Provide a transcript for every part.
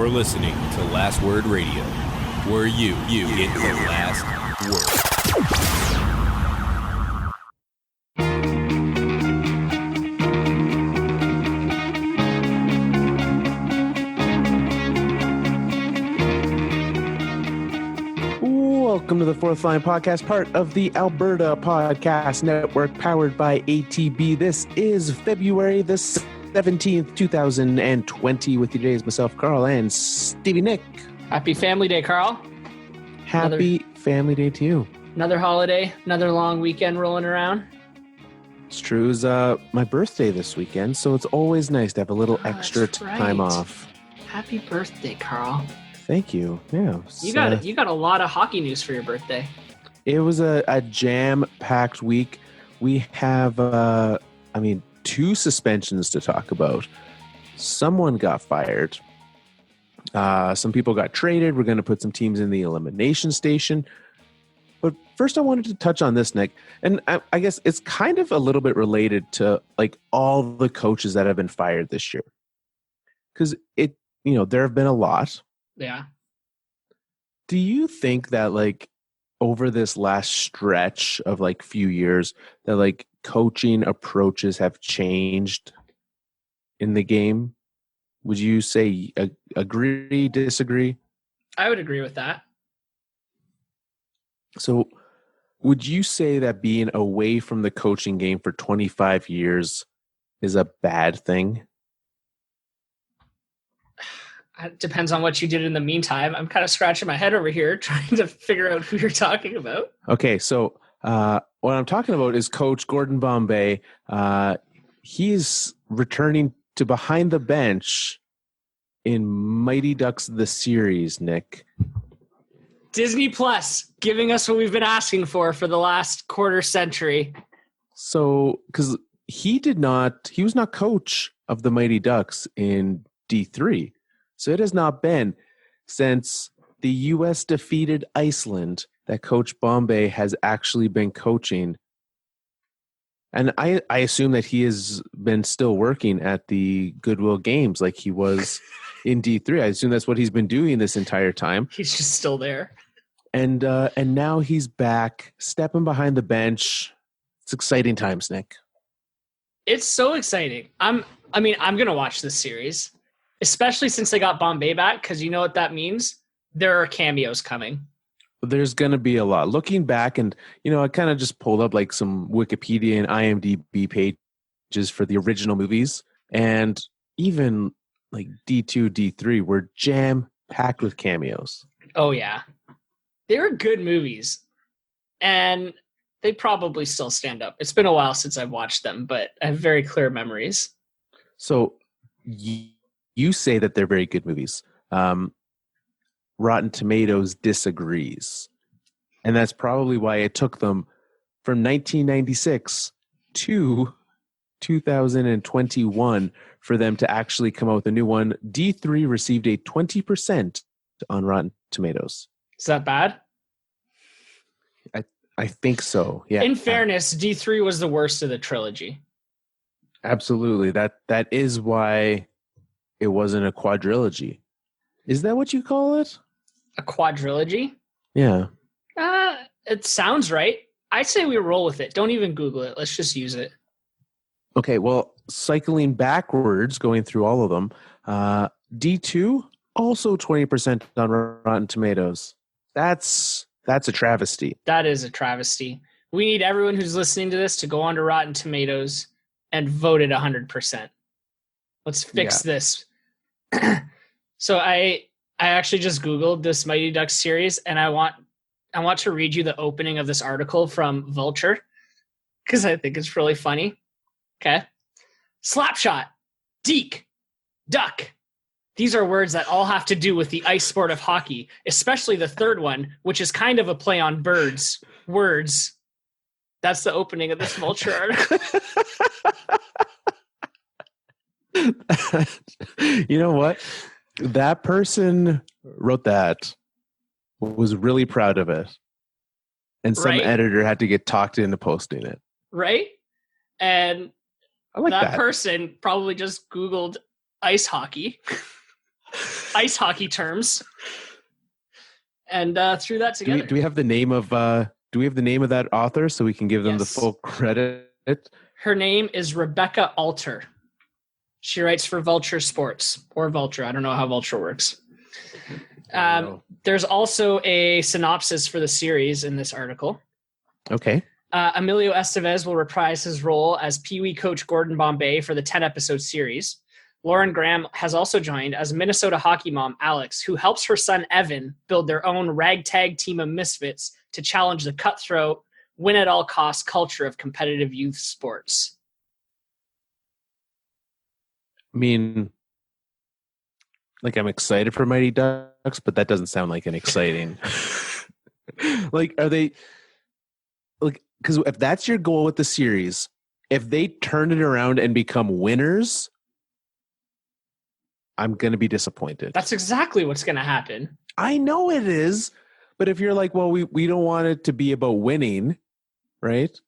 You're listening to Last Word Radio, where you get the last word. Welcome to the Fourth Line Podcast, part of the Alberta Podcast Network, powered by ATB. This is February the 17th, 2020. With you today is myself, Carl, and Stevie Nick. Happy Family Day, Carl. Happy Family Day to you. Another holiday, another long weekend rolling around. It's true. It's my birthday this weekend, so it's always nice to have a little extra time off. Happy birthday, Carl. Thank you. Yeah. You got a lot of hockey news for your birthday. It was a jam-packed week. We have, two suspensions to talk about. Someone got fired. Some people got traded. We're going to put some teams in the Elimination Station. But first I wanted to touch on this, Nick. And I guess it's kind of a little bit related to like all the coaches that have been fired this year. Because there have been a lot. Yeah. Do you think that like over this last stretch of like few years that like coaching approaches have changed in the game? Would you say agree, disagree? I would agree with that. So would you say that being away from the coaching game for 25 years is a bad thing? It depends on what you did in the meantime. I'm kind of scratching my head over here trying to figure out who you're talking about. Okay, so what I'm talking about is Coach Gordon Bombay. He's returning to behind the bench in Mighty Ducks the series, Nick. Disney Plus giving us what we've been asking for the last quarter century. So, because he was not coach of the Mighty Ducks in D3. So it has not been since the U.S. defeated Iceland that Coach Bombay has actually been coaching. And I assume that he has been still working at the Goodwill Games like he was in D3. I assume that's what he's been doing this entire time. He's just still there. And now he's back, stepping behind the bench. It's exciting times, Nick. It's so exciting. I'm going to watch this series. Especially since they got Bombay back, because you know what that means? There are cameos coming. There's going to be a lot. Looking back, and, I kind of just pulled up like some Wikipedia and IMDb pages for the original movies. And even like D2, D3 were jam-packed with cameos. Oh, yeah. They were good movies. And they probably still stand up. It's been a while since I've watched them, but I have very clear memories. So you say that they're very good movies. Rotten Tomatoes disagrees. And that's probably why it took them from 1996 to 2021 for them to actually come out with a new one. D3 received a 20% on Rotten Tomatoes. Is that bad? I think so, yeah. In fairness, D3 was the worst of the trilogy. Absolutely. That is why it wasn't a quadrilogy. Is that what you call it? A quadrilogy? Yeah. It sounds right. I say we roll with it. Don't even Google it. Let's just use it. Okay, well, cycling backwards, going through all of them, D2, also 20% on Rotten Tomatoes. That's a travesty. That is a travesty. We need everyone who's listening to this to go on to Rotten Tomatoes and vote it 100%. Let's fix this. So I actually just Googled this Mighty Ducks series, and I want to read you the opening of this article from Vulture because I think it's really funny. Okay. Slapshot, deke, duck. These are words that all have to do with the ice sport of hockey, especially the third one, which is kind of a play on birds. Words. That's the opening of this Vulture article. You know what? That person wrote that was really proud of it. And some editor had to get talked into posting it. Right? And I like that person probably just Googled ice hockey. ice hockey terms, and threw that together. Do we have the name of that author so we can give them the Yes. full credit? Her name is Rebecca Alter. She writes for Vulture Sports or Vulture. I don't know how Vulture works. There's also a synopsis for the series in this article. Okay. Emilio Estevez will reprise his role as Pee Wee coach Gordon Bombay for the 10-episode series. Lauren Graham has also joined as Minnesota hockey mom Alex, who helps her son Evan build their own ragtag team of misfits to challenge the cutthroat, win-at-all-cost culture of competitive youth sports. I mean, like, I'm excited for Mighty Ducks, but that doesn't sound like an exciting. Like, are they like? Because if that's your goal with the series, if they turn it around and become winners, I'm going to be disappointed. That's exactly what's going to happen. I know it is, but if you're like, well, we don't want it to be about winning, right?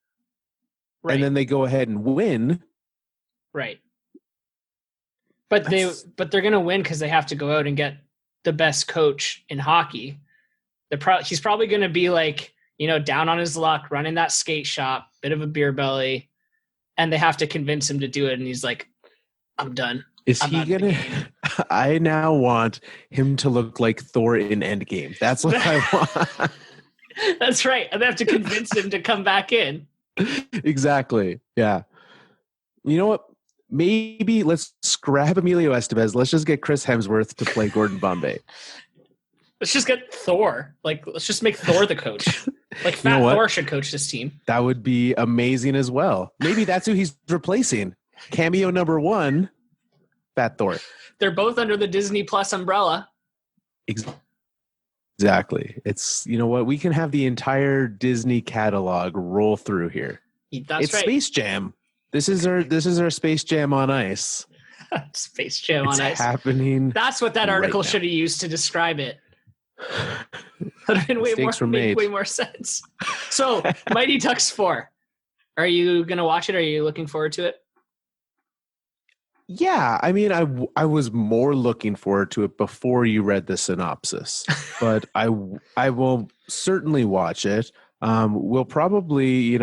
Right. And then they go ahead and win. Right. But they're going to win because they have to go out and get the best coach in hockey. He's probably going to be like, down on his luck, running that skate shop, bit of a beer belly, and they have to convince him to do it. And he's like, I'm done. Is he going to? I now want him to look like Thor in Endgame. That's what I want. That's right. And they have to convince him to come back in. Exactly. Yeah. You know what? Maybe let's scrap Emilio Estevez. Let's just get Chris Hemsworth to play Gordon Bombay. Let's just get Thor. Like, let's just make Thor the coach. Like, Fat Thor should coach this team. That would be amazing as well. Maybe that's who he's replacing. Cameo number 1, Fat Thor. They're both under the Disney Plus umbrella. Exactly. It's, you know what? We can have the entire Disney catalog roll through here. That's right. Space Jam. This is our Space Jam on ice. Space Jam on ice. It's happening. That's what that article should have used to describe it. Would have been way more sense. So, Mighty Ducks 4. Are you going to watch it? Are you looking forward to it? Yeah, I mean, I was more looking forward to it before you read the synopsis, but I will certainly watch it. We'll probably,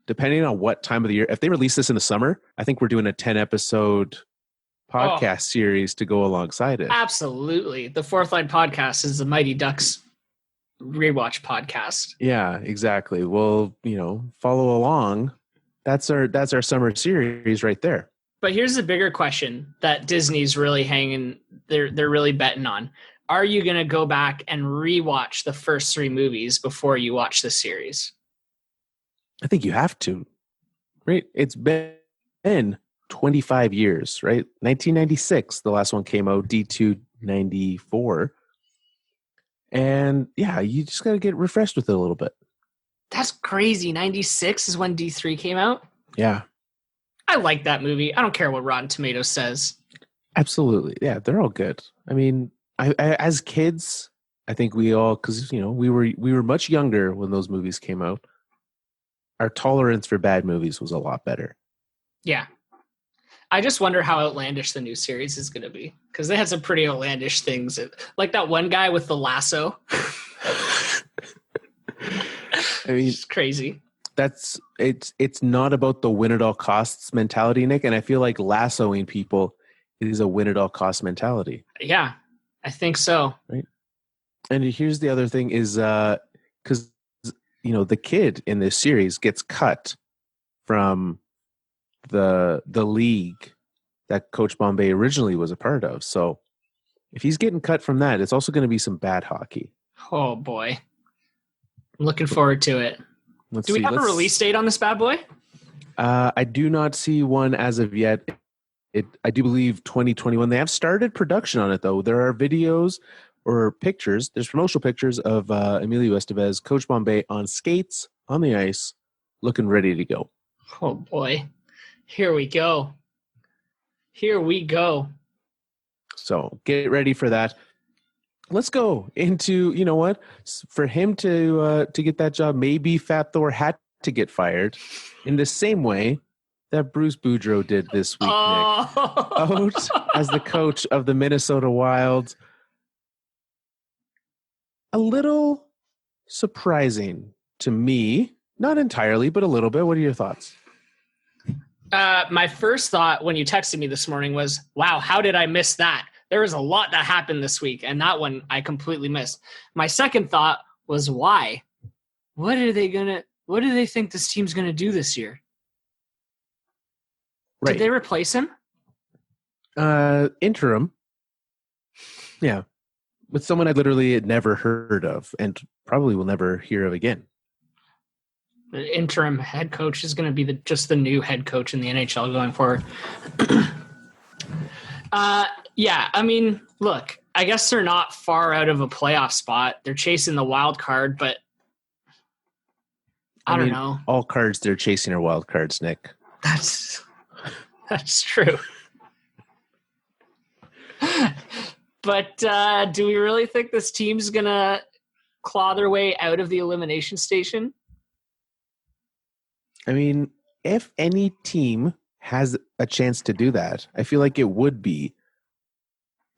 depending on what time of the year, if they release this in the summer, I think we're doing a 10-episode podcast series to go alongside it. Absolutely. The Fourth Line podcast is the Mighty Ducks rewatch podcast. Yeah, exactly. We'll, follow along. That's our summer series right there. But here's the bigger question that Disney's really they're really betting on. Are you going to go back and rewatch the first 3 movies before you watch the series? I think you have to, right? It's been 25 years, right? 1996, the last one came out, D2 94. And yeah, you just got to get refreshed with it a little bit. That's crazy. 96 is when D3 came out? Yeah. I like that movie. I don't care what Rotten Tomatoes says. Absolutely. Yeah, they're all good. I mean, I as kids, I think we all, because, we were much younger when those movies came out. Our tolerance for bad movies was a lot better. Yeah. I just wonder how outlandish the new series is going to be, because they had some pretty outlandish things. Like that one guy with the lasso. I mean, it's crazy. It's not about the win at all costs mentality, Nick. And I feel like lassoing people is a win at all cost mentality. Yeah, I think so. Right. And here's the other thing is, because, the kid in this series gets cut from the league that Coach Bombay originally was a part of. So if he's getting cut from that, it's also going to be some bad hockey. Oh boy. I'm looking forward to it. Do we have a release date on this bad boy? I do not see one as of yet. I do believe 2021. They have started production on it, though. There are videos or pictures. There's promotional pictures of Emilio Estevez, Coach Bombay on skates on the ice, looking ready to go. Oh, boy. Here we go. So get ready for that. Let's go into, for him to get that job, maybe Fat Thor had to get fired in the same way that Bruce Boudreau did this week, Nick. Out as the coach of the Minnesota Wild. a little surprising to me. Not entirely, but a little bit. What are your thoughts? My first thought when you texted me this morning was, wow, how did I miss that? There was a lot that happened this week, and that one I completely missed. My second thought was, why? What do they think this team's going to do this year? Right. Did they replace him? Interim. Yeah. With someone I literally had never heard of and probably will never hear of again. The interim head coach is going to be just the new head coach in the NHL going forward. Yeah, I mean, look, I guess they're not far out of a playoff spot. They're chasing the wild card, but I don't know. All cards they're chasing are wild cards, Nick. That's true. But do we really think this team's going to claw their way out of the elimination station? I mean, if any team has a chance to do that, I feel like it would be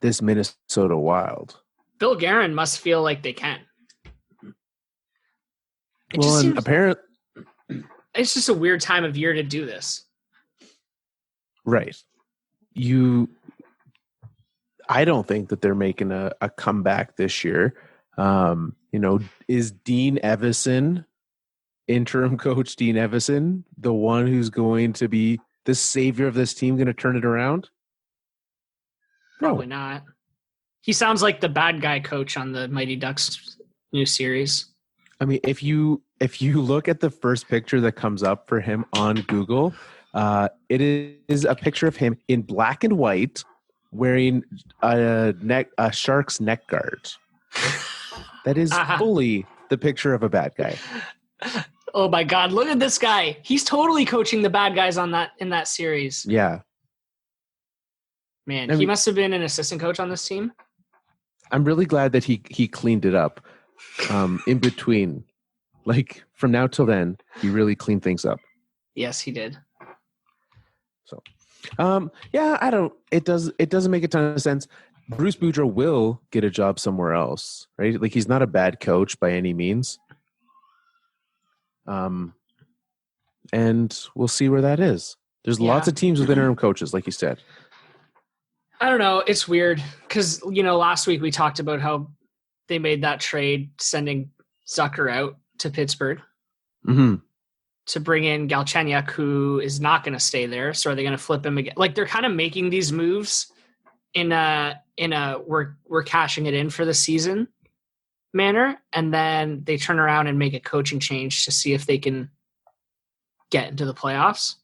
this Minnesota Wild. Bill Guerin must feel like they can. Apparently, it's just a weird time of year to do this. Right. I don't think that they're making a comeback this year. Is Dean Evison, interim coach Dean Evison, the one who's going to be the savior of this team, going to turn it around? Probably not. He sounds like the bad guy coach on the Mighty Ducks new series. I mean, if you look at the first picture that comes up for him on Google, it is a picture of him in black and white wearing a shark's neck guard. That is fully the picture of a bad guy. Oh my God! Look at this guy. He's totally coaching the bad guys in that series. Yeah. Man, he must have been an assistant coach on this team. I'm really glad that he cleaned it up in between. Like, from now till then, he really cleaned things up. Yes, he did. So, it doesn't make a ton of sense. Bruce Boudreau will get a job somewhere else, right? Like, he's not a bad coach by any means. And we'll see where that is. There's lots of teams with interim coaches, like you said. I don't know. It's weird because, last week we talked about how they made that trade sending Zucker out to Pittsburgh to bring in Galchenyuk, who is not going to stay there. So are they going to flip him again? Like, they're kind of making these moves in a we're cashing it in for the season manner, and then they turn around and make a coaching change to see if they can get into the playoffs.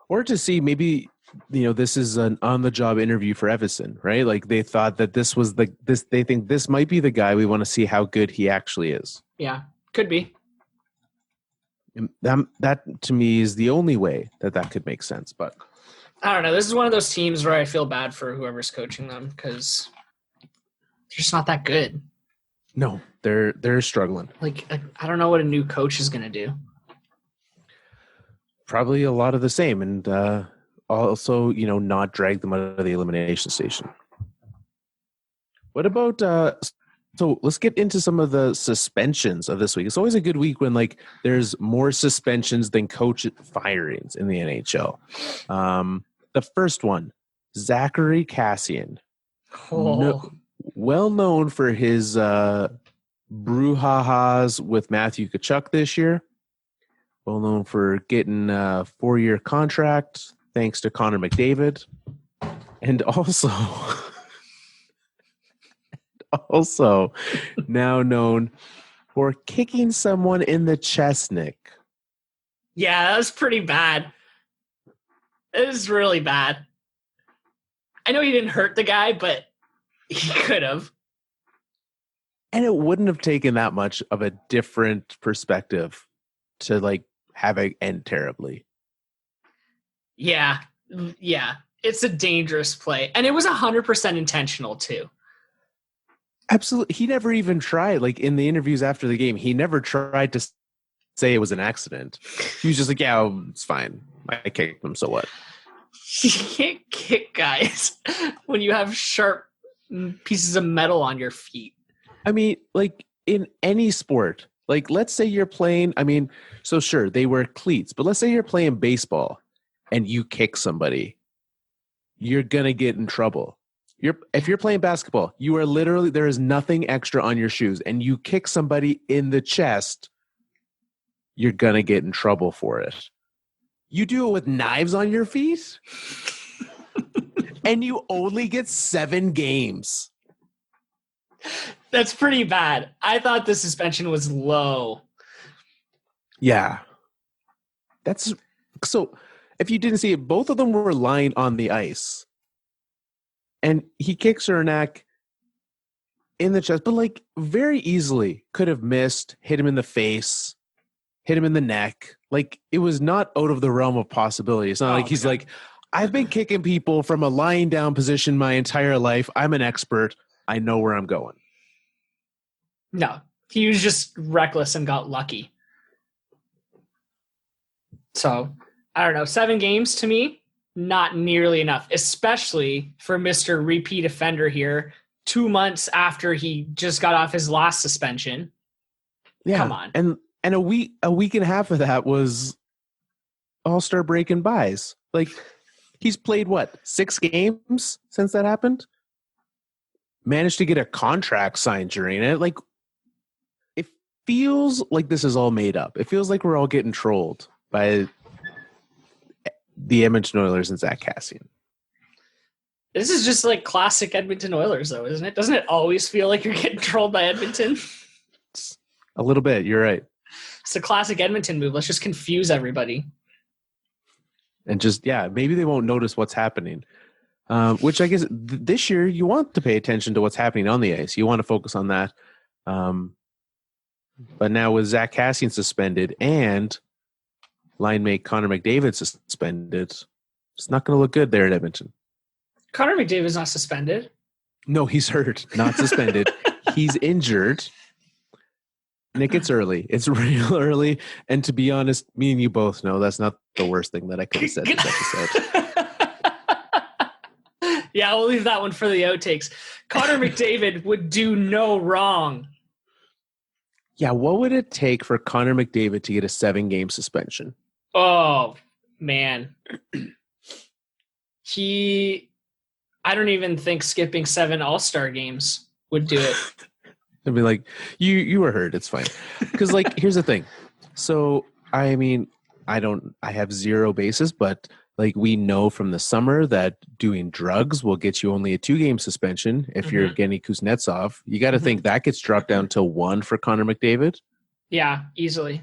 Or to see maybe, this is an on-the-job interview for Evison, right? Like, they thought that this was they think this might be the guy. We want to see how good he actually is. Yeah, could be. That to me is the only way that could make sense. But I don't know. This is one of those teams where I feel bad for whoever's coaching them because they're just not that good. No, they're struggling. Like, I don't know what a new coach is going to do. Probably a lot of the same, and also, not drag them out of the elimination station. What about so let's get into some of the suspensions of this week. It's always a good week when there's more suspensions than coach firings in the NHL. The first one, Zack Kassian. Well known for his brouhahas with Matthew Tkachuk this year. Well known for getting a 4-year contract thanks to Connor McDavid. And also now known for kicking someone in the chest, Nick. Yeah, that was pretty bad. It was really bad. I know he didn't hurt the guy, but he could have. And it wouldn't have taken that much of a different perspective to have it end terribly. Yeah. It's a dangerous play. And it was 100% intentional too. Absolutely. He never even tried, in the interviews after the game, he never tried to say it was an accident. He was just like, yeah, it's fine. I kicked him, so what? You can't kick guys when you have sharp pieces of metal on your feet. I mean, like in any sport, like let's say you're playing, I mean, so sure, they wear cleats, but let's say you're playing baseball and you kick somebody, you're going to get in trouble. If you're playing basketball, you are literally, there is nothing extra on your shoes and you kick somebody in the chest, you're going to get in trouble for it. You do it with knives on your feet and you only get 7 games. That's pretty bad. I thought the suspension was low. Yeah. That's so if you didn't see it, both of them were lying on the ice. And he kicks her neck in the chest, but like very easily could have missed, hit him in the face, hit him in the neck. Like it was not out of the realm of possibility. It's not like he's like, I've been kicking people from a lying down position my entire life. I'm an expert. I know where I'm going. No, he was just reckless and got lucky. So, I don't know. 7 games to me, not nearly enough, especially for Mr. Repeat Offender here, 2 months after he just got off his last suspension. Yeah. Come on. And a week and a half of that was All-Star break and buys. Like he's played 6 games since that happened? Managed to get a contract signed during it. Like it feels like this is all made up. It feels like we're all getting trolled by the Edmonton Oilers and Zack Kassian. This is just like classic Edmonton Oilers, though, isn't it? Doesn't it always feel like you're getting trolled by Edmonton? A little bit. You're right. It's a classic Edmonton move. Let's just confuse everybody. And just, maybe they won't notice what's happening. Which I guess this year you want to pay attention to what's happening on the ice. You want to focus on that. But now with Zack Kassian suspended and line mate Connor McDavid suspended, it's not going to look good there at Edmonton. Connor McDavid's not suspended. No, he's hurt, not suspended. He's injured. Nick, it's early. It's real early. And to be honest, me and you both know that's not the worst thing that I could have said this episode. Yeah, we'll leave that one for the outtakes. Connor McDavid would do no wrong. Yeah, what would it take for Connor McDavid to get a 7-game suspension? Oh, man. I don't even think skipping 7 All-Star games would do it. I'd be like, you were hurt. It's fine. Because, like, here's the thing. So, I mean, I have 0 basis, but, like, we know from the summer that doing drugs will get you only a 2-game suspension if you're Evgeny Kuznetsov. You got to think that gets dropped down to 1 for Connor McDavid. Yeah, easily.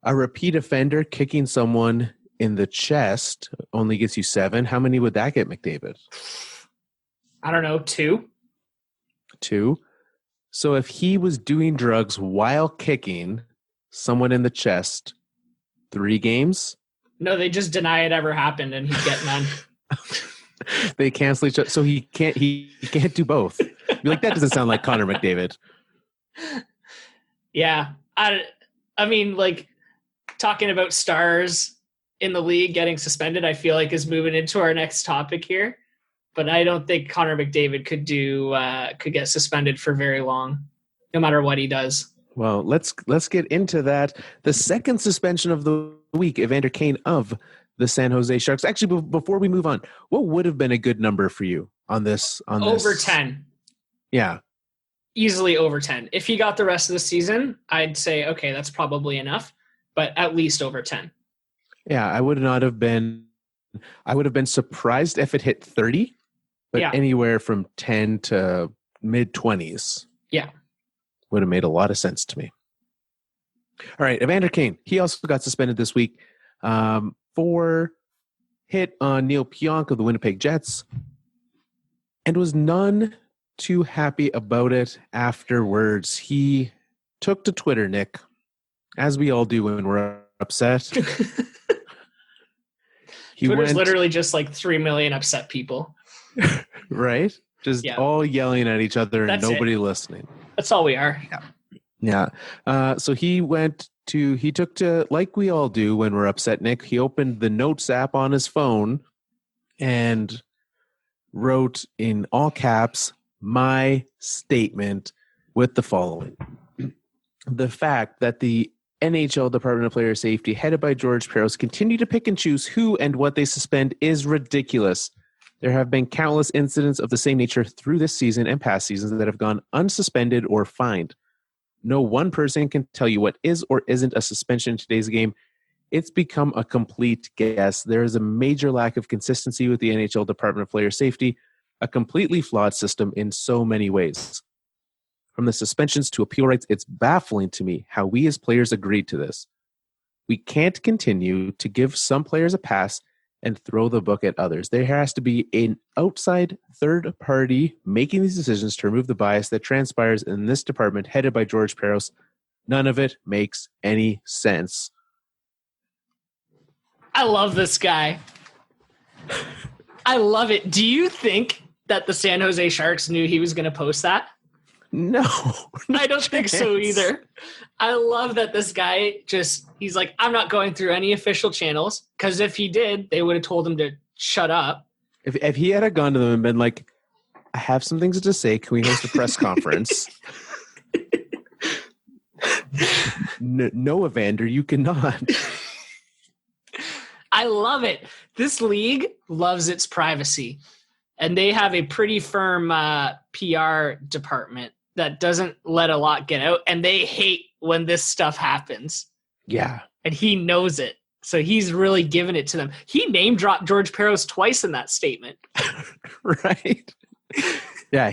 A repeat offender kicking someone in the chest only gets you 7. How many would that get McDavid? I don't know, 2? 2. So if he was doing drugs while kicking someone in the chest, 3 games? No, they just deny it ever happened and he'd get none. They cancel each other. So he can't do both. Be like, that doesn't sound like Connor McDavid. Yeah. I mean, like, talking about stars in the league getting suspended, I feel like is moving into our next topic here. But I don't think Connor McDavid could get suspended for very long, no matter what he does. Well, let's get into that. The second suspension of the week, Evander Kane of the San Jose Sharks. Actually, before we move on, what would have been a good number for you on this? Over 10. Yeah. Easily over 10. If he got the rest of the season, I'd say, okay, that's probably enough, but at least over 10. Yeah, I would have been surprised if it hit 30, but anywhere from 10 to mid-20s. Yeah. Would have made a lot of sense to me. All right, Evander Kane. He also got suspended this week for hit on Neil Pionk of the Winnipeg Jets and was none too happy about it afterwards. He took to Twitter, Nick, as we all do when we're upset. Twitter's literally just like 3 million upset people. Right? Just all yelling at each other and nobody listening. That's all we are. Yeah. So he took to, like we all do when we're upset, Nick, he opened the Notes app on his phone and wrote in all caps, "My statement," with the following. The fact that the NHL Department of Player Safety, headed by George Parros, continue to pick and choose who and what they suspend is ridiculous. There have been countless incidents of the same nature through this season and past seasons that have gone unsuspended or fined. No one person can tell you what is or isn't a suspension in today's game. It's become a complete guess. There is a major lack of consistency with the NHL Department of Player Safety, a completely flawed system in so many ways. From the suspensions to appeal rights, it's baffling to me how we as players agreed to this. We can't continue to give some players a pass and throw the book at others. There has to be an outside third party making these decisions to remove the bias that transpires in this department headed by George Parros. None of it makes any sense. I love this guy. I love it. Do you think that the San Jose Sharks knew he was going to post that? No. I don't think so either. I love that this guy he's like, I'm not going through any official channels, because if he did, they would have told him to shut up. If he had gone to them and been like, I have some things to say, can we host a press conference? No, Evander, you cannot. I love it. This league loves its privacy, and they have a pretty firm PR department that doesn't let a lot get out, and they hate when this stuff happens. Yeah. And he knows it. So he's really giving it to them. He name dropped George Parros twice in that statement. Right. Yeah,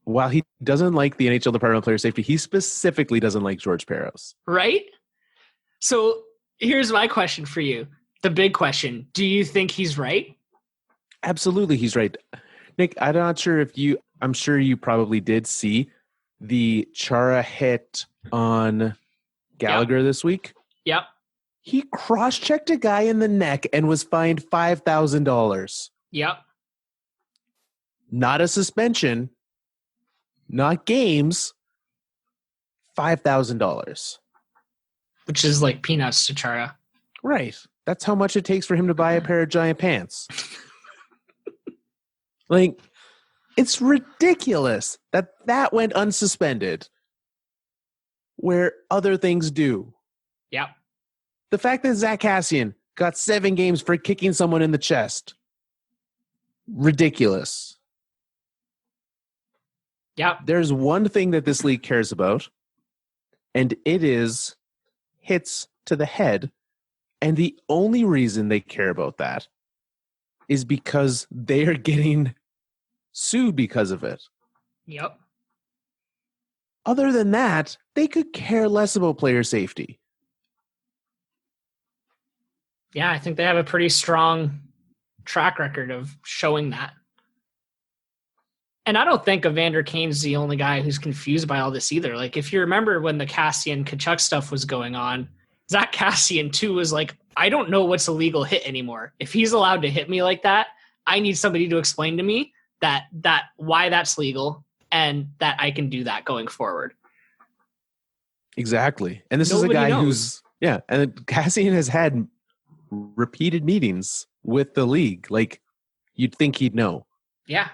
while he doesn't like the NHL Department of Player Safety, he specifically doesn't like George Parros. Right? So here's my question for you. The big question. Do you think he's right? Absolutely, he's right. Nick, I'm not sure I'm sure you probably did see the Chara hit on Gallagher this week. Yep. He cross-checked a guy in the neck and was fined $5,000. Yep. Not a suspension, not games, $5,000. Which is like peanuts to Chara. Right. That's how much it takes for him to buy a pair of giant pants. Like, it's ridiculous that went unsuspended where other things do. Yep. The fact that Zack Kassian got 7 games for kicking someone in the chest. Ridiculous. Yep. There's one thing that this league cares about, and it is hits to the head. And the only reason they care about that is because they are getting sued because of it. Yep. Other than that, they could care less about player safety. Yeah, I think they have a pretty strong track record of showing that. And I don't think Evander Kane's the only guy who's confused by all this either. Like, if you remember when the Kassian Kachuk stuff was going on, Zack Kassian too was like, I don't know what's a legal hit anymore. If he's allowed to hit me like that, I need somebody to explain to me that why that's legal and that I can do that going forward. Exactly. And this Nobody is a guy knows. and Kassian has had repeated meetings with the league. Like, you'd think he'd know. Yeah.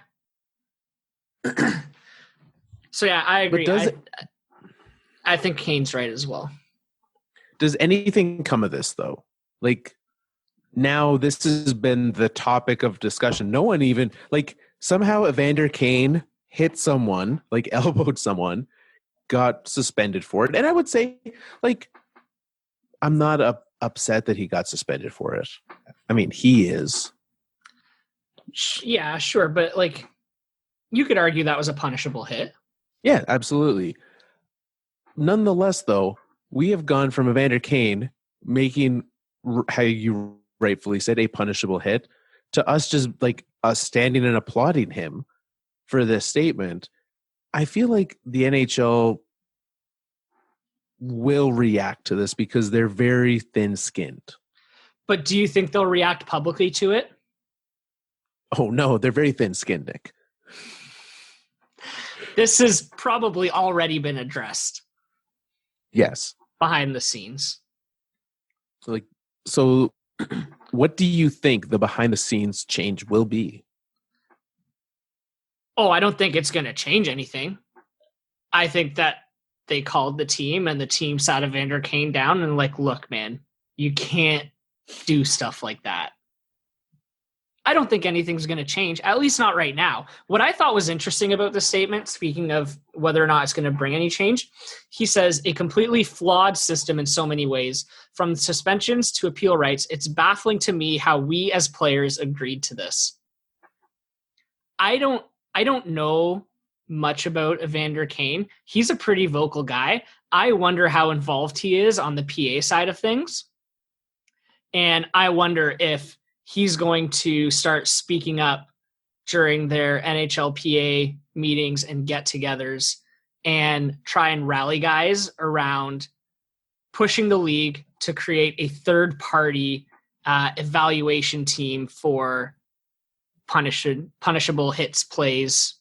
So yeah, I agree. I think Kane's right as well. Does anything come of this though? Like, now this has been the topic of discussion. No one even, like, somehow Evander Kane hit someone, like elbowed someone, got suspended for it. And I would say, like, I'm not upset that he got suspended for it. I mean, he is. Yeah, sure. But, like, you could argue that was a punishable hit. Yeah, absolutely. Nonetheless, though, we have gone from Evander Kane making, how you rightfully said, a punishable hit, to us just, like, us standing and applauding him for this statement. I feel like the NHL will react to this because they're very thin-skinned. But do you think they'll react publicly to it? Oh, no, they're very thin-skinned, Nick. This has probably already been addressed. Yes. Behind the scenes. So what do you think the behind-the-scenes change will be? Oh, I don't think it's going to change anything. I think that they called the team and the team sat Evander Kane down and like, look, man, you can't do stuff like that. I don't think anything's going to change, at least not right now. What I thought was interesting about this statement, speaking of whether or not it's going to bring any change, he says, a completely flawed system in so many ways, from suspensions to appeal rights. It's baffling to me how we as players agreed to this. I don't know much about Evander Kane. He's a pretty vocal guy. I wonder how involved he is on the PA side of things. And I wonder if he's going to start speaking up during their NHLPA meetings and get-togethers and try and rally guys around pushing the league to create a third-party evaluation team for punishable hits, plays,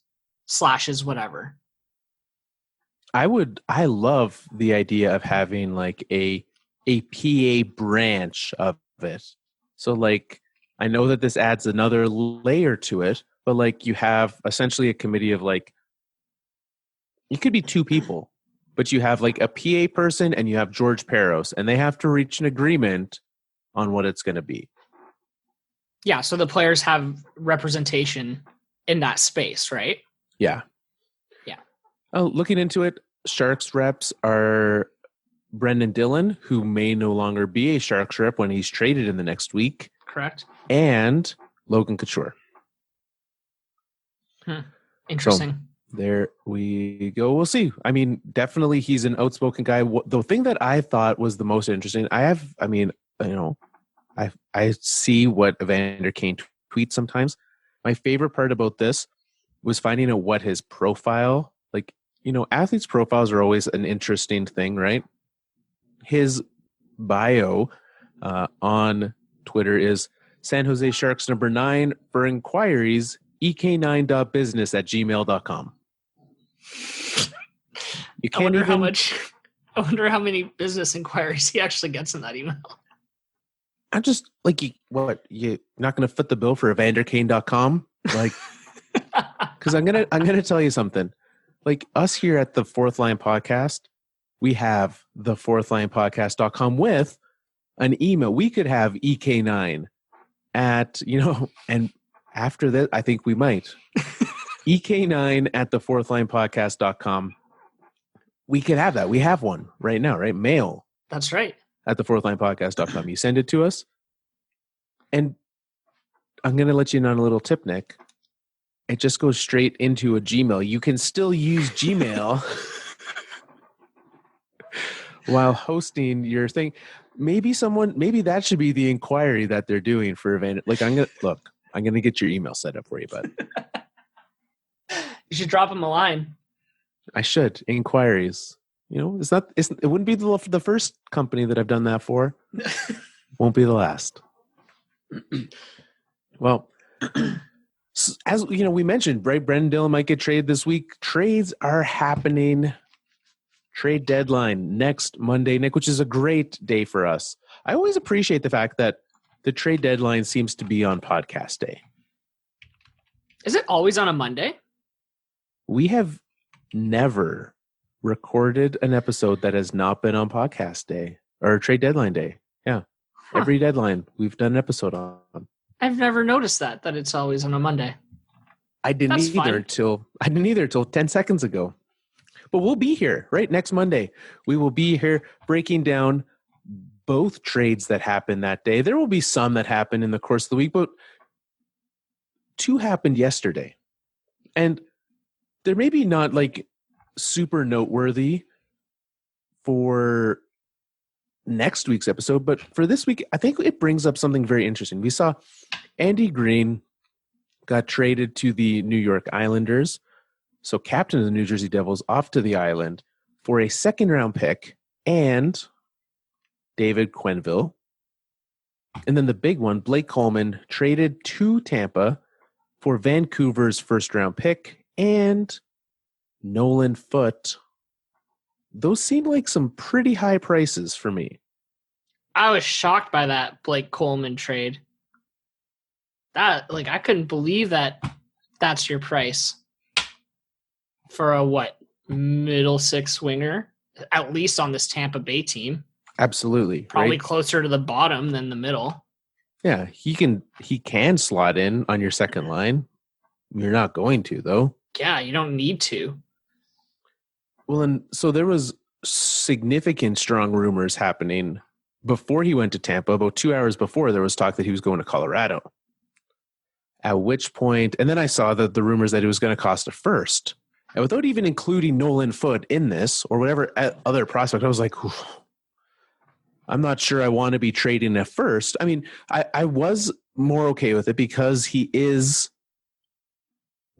slashes, whatever. I love the idea of having like a PA branch of it. So like, I know that this adds another layer to it, but like you have essentially a committee of like, it could be two people, but you have like a PA person and you have George Parros, and they have to reach an agreement on what it's going to be. Yeah, so the players have representation in that space, right? Yeah. Yeah. Oh, looking into it, Sharks reps are Brendan Dillon, who may no longer be a Sharks rep when he's traded in the next week. Correct. And Logan Couture. Interesting. So there we go. We'll see. I mean, definitely he's an outspoken guy. The thing that I thought was the most interesting, I see what Evander Kane tweets sometimes. My favorite part about this was finding out what his profile, like, athletes' profiles are always an interesting thing, right? His bio on Twitter is San Jose Sharks number 9 for inquiries, ek9.business@gmail.com. You can't I wonder how many business inquiries he actually gets in that email. I'm just like, you're not going to foot the bill for evanderkane.com? Like, because I'm gonna tell you something. Like, us here at the Fourth Line Podcast, we have the fourthlinepodcast.com with an email. We could have ek9 at, and after that, I think we might. ek9 at the fourthlinepodcast.com. We could have that. We have one right now, right? Mail. That's right. At the fourthlinepodcast.com. You send it to us. And I'm going to let you in on a little tip, Nick. It just goes straight into a Gmail. You can still use Gmail while hosting your thing. Maybe that should be the inquiry that they're doing for Evander. Like, I'm going to get your email set up for you, bud. You should drop him a line. I should. Inquiries. It wouldn't be the first company that I've done that for. Won't be the last. Well, as we mentioned, right? Brendan Dillon might get traded this week. Trades are happening. Trade deadline next Monday, Nick, which is a great day for us. I always appreciate the fact that the trade deadline seems to be on podcast day. Is it always on a Monday? We have never recorded an episode that has not been on podcast day or trade deadline day. Yeah. Huh. Every deadline we've done an episode on. I've never noticed that it's always on a Monday. I didn't either until 10 seconds ago. But we'll be here, right? Next Monday. We will be here breaking down both trades that happened that day. There will be some that happen in the course of the week, but 2 happened yesterday. And they're maybe not like super noteworthy for next week's episode, but for this week, I think it brings up something very interesting. We saw Andy Greene got traded to the New York Islanders. So captain of the New Jersey Devils off to the island for a second-round pick and David Quenneville. And then the big one, Blake Coleman, traded to Tampa for Vancouver's first-round pick and Nolan Foote. Those seem like some pretty high prices for me. I was shocked by that Blake Coleman trade. I couldn't believe that that's your price. For a what? middle six winger, at least on this Tampa Bay team. Absolutely. Probably right? closer to the bottom than the middle. Yeah, he can slot in on your second line. You're not going to, though. Yeah, you don't need to. Well, and so there was significant strong rumors happening before he went to Tampa. About 2 hours before, there was talk that he was going to Colorado. At which point, and then I saw that the rumors that it was going to cost a first. And without even including Nolan Foote in this or whatever other prospect, I was like, I'm not sure I want to be trading a first. I mean, I was more okay with it because this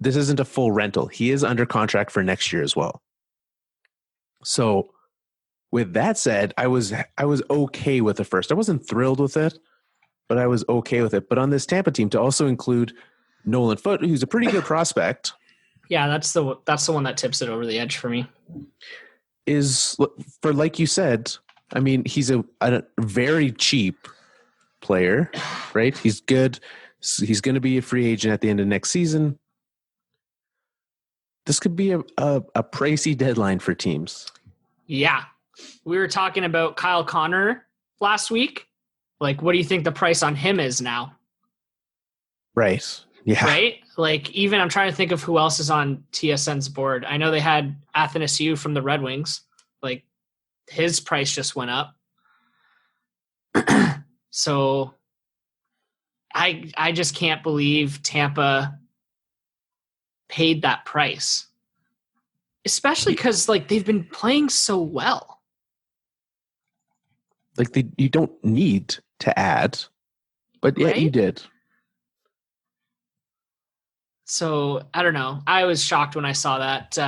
isn't a full rental. He is under contract for next year as well. So with that said, I was okay with the first. I wasn't thrilled with it, but I was okay with it. But on this Tampa team, to also include Nolan Foote, who's a pretty good prospect. Yeah, that's the one that tips it over the edge for me. Is for, like you said, I mean, he's a very cheap player, right? He's good. He's going to be a free agent at the end of next season. This could be a pricey deadline for teams. Yeah. We were talking about Kyle Connor last week. Like, what do you think the price on him is now? Right. Yeah. Right? Like, even I'm trying to think of who else is on TSN's board. I know they had Athanasiou from the Red Wings. Like, his price just went up. So I just can't believe Tampa paid that price. Especially because, like, they've been playing so well. Like, you don't need to add, but yeah, right? You did. So, I don't know. I was shocked when I saw that,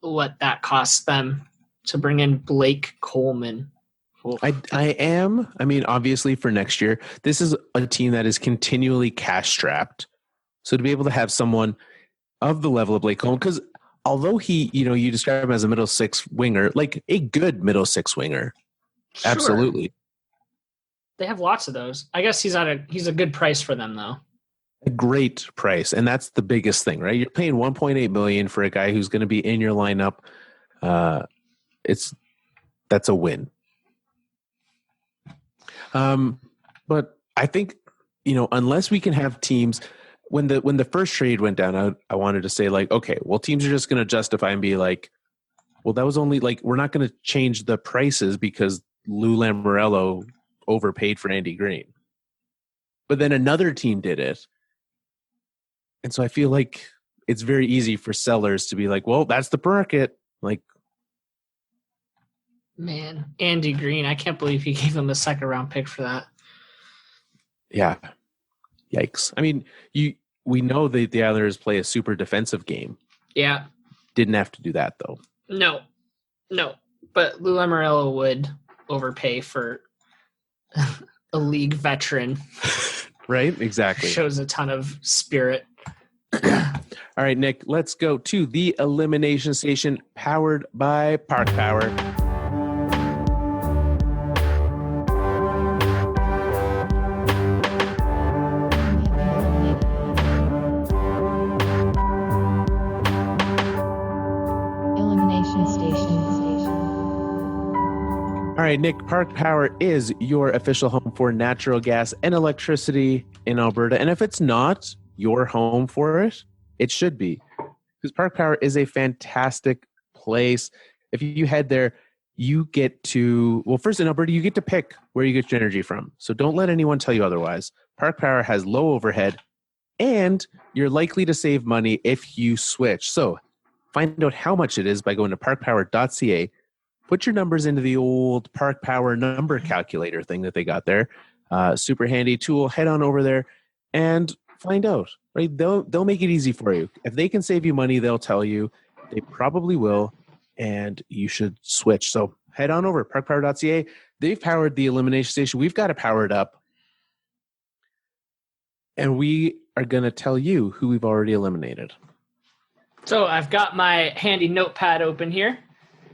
what that cost them to bring in Blake Coleman. I am. I mean, obviously for next year, this is a team that is continually cash strapped. So to be able to have someone of the level of Blake Coleman, because although he, you describe him as a middle six winger, like a good middle six winger. Sure. Absolutely. They have lots of those. I guess he's a good price for them though. A great price. And that's the biggest thing, right? You're paying $1.8 million for a guy who's going to be in your lineup. That's a win. But I think, unless we can have teams, when the first trade went down, I wanted to say like, okay, well, teams are just going to justify and be like, well, that was only like, we're not going to change the prices because Lou Lamoriello overpaid for Andy Greene. But then another team did it. And so I feel like it's very easy for sellers to be like, well, that's the market. Like, man, Andy Greene, I can't believe he gave him a second round pick for that. Yeah. Yikes. I mean, we know that the Islanders play a super defensive game. Yeah. Didn't have to do that though. No. But Lou Lamoriello would overpay for a league veteran. Right? Exactly. Shows a ton of spirit. All right, Nick, let's go to the Elimination Station powered by Park Power. Elimination Station. All right, Nick, Park Power is your official home for natural gas and electricity in Alberta. And if it's not your home for it, it should be. Because Park Power is a fantastic place. If you head there, you get to, well, first in Alberta, you get to pick where you get your energy from. So don't let anyone tell you otherwise. Park Power has low overhead, and you're likely to save money if you switch. So find out how much it is by going to parkpower.ca. Put your numbers into the old Park Power number calculator thing that they got there. Super handy tool. Head on over there and find out. Right? They'll make it easy for you. If they can save you money, they'll tell you. They probably will, and you should switch. So head on over parkpower.ca. They've powered the Elimination Station. We've got it powered up, and we are going to tell you who we've already eliminated. So I've got my handy notepad open here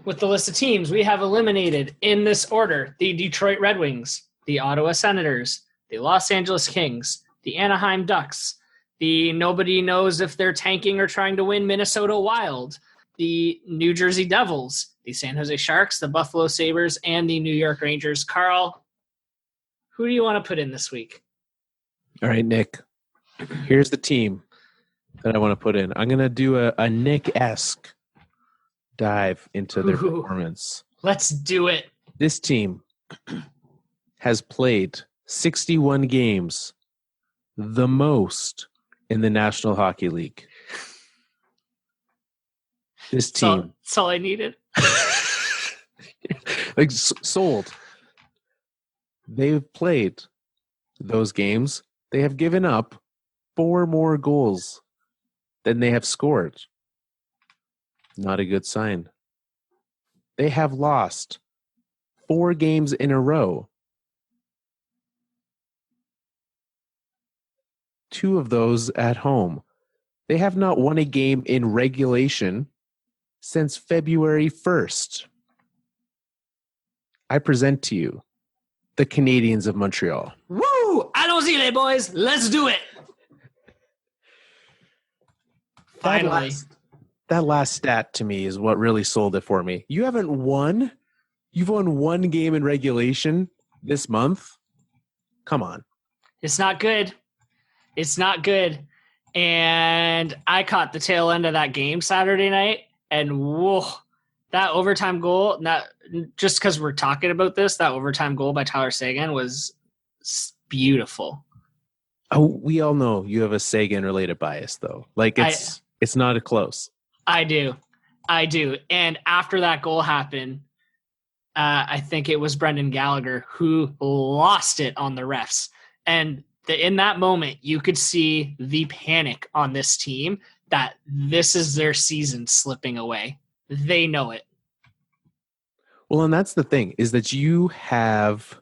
with the list of teams we have eliminated in this order: the Detroit Red Wings, the Ottawa Senators, the Los Angeles Kings, the Anaheim Ducks, the nobody knows if they're tanking or trying to win Minnesota Wild, the New Jersey Devils, the San Jose Sharks, the Buffalo Sabres, and the New York Rangers. Carl, who do you want to put in this week? All right, Nick. Here's the team that I want to put in. I'm going to do a Nick-esque dive into their performance. Let's do it. This team has played 61 games, the most in the National Hockey League. This team. That's all I needed. Like, sold. They've played those games. They have given up 4 more goals than they have scored. Not a good sign. They have lost 4 games in a row. 2 of those at home. They have not won a game in regulation since February 1st. I present to you the Canadiens of Montreal. Woo! Allons-y, boys. Let's do it. Finally. That last stat to me is what really sold it for me. You haven't won? You've won 1 game in regulation this month? Come on. It's not good. It's not good. And I caught the tail end of that game Saturday night, and whoa, that overtime goal, not just because we're talking about this, that overtime goal by Tyler Seguin was beautiful. Oh, we all know you have a Seguin-related bias, though. Like, it's not a close. I do. And after that goal happened, I think it was Brendan Gallagher who lost it on the refs. And in that moment, you could see the panic on this team that this is their season slipping away. They know it. Well, and that's the thing, is that you have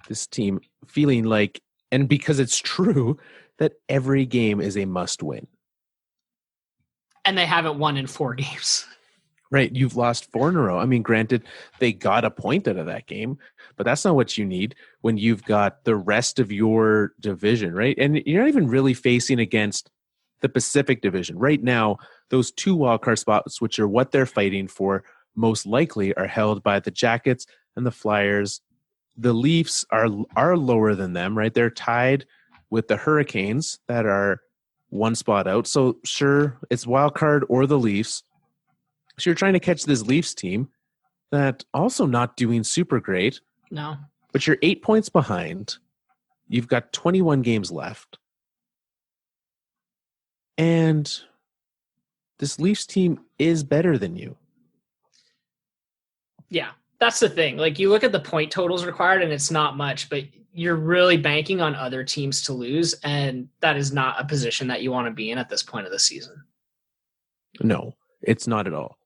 this team feeling like, and because it's true, that every game is a must-win. And they haven't won in 4 games. Right. You've lost 4 in a row. I mean, granted, they got a point out of that game, but that's not what you need when you've got the rest of your division, right? And you're not even really facing against the Pacific Division. Right now, those 2 wildcard spots, which are what they're fighting for, most likely are held by the Jackets and the Flyers. The Leafs are lower than them, right? They're tied with the Hurricanes that are 1 spot out. So sure, it's wildcard or the Leafs. So you're trying to catch this Leafs team that also not doing super great. No. But you're 8 points behind. You've got 21 games left. And this Leafs team is better than you. Yeah, that's the thing. Like, you look at the point totals required and it's not much, but you're really banking on other teams to lose. And that is not a position that you want to be in at this point of the season. No, it's not at all.